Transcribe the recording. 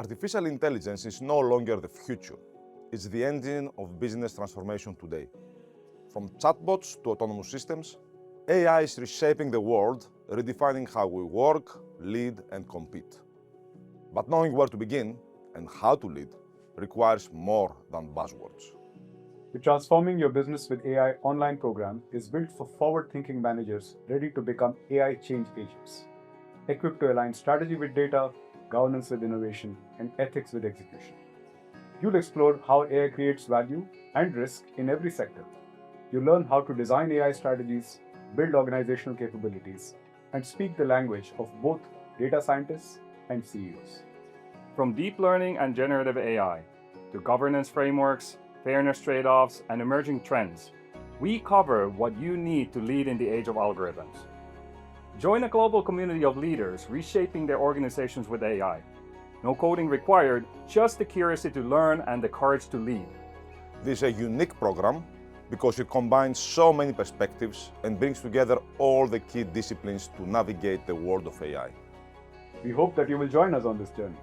Artificial intelligence is no longer the future. It's the engine of business transformation today. From chatbots to autonomous systems, AI is reshaping the world, redefining how we work, lead, and compete. But knowing where to begin and how to lead requires more than buzzwords. The Transforming Your Business with AI online program is built for forward-thinking managers ready to become AI change agents, equipped to align strategy with data, governance with innovation, and ethics with execution. You'll explore how AI creates value and risk in every sector. You'll learn how to design AI strategies, build organizational capabilities, and speak the language of both data scientists and CEOs. From deep learning and generative AI to governance frameworks, fairness trade-offs, and emerging trends, we cover what you need to lead in the age of algorithms. Join a global community of leaders reshaping their organizations with AI. No coding required, just the curiosity to learn and the courage to lead. This is a unique program because it combines so many perspectives and brings together all the key disciplines to navigate the world of AI. We hope that you will join us on this journey.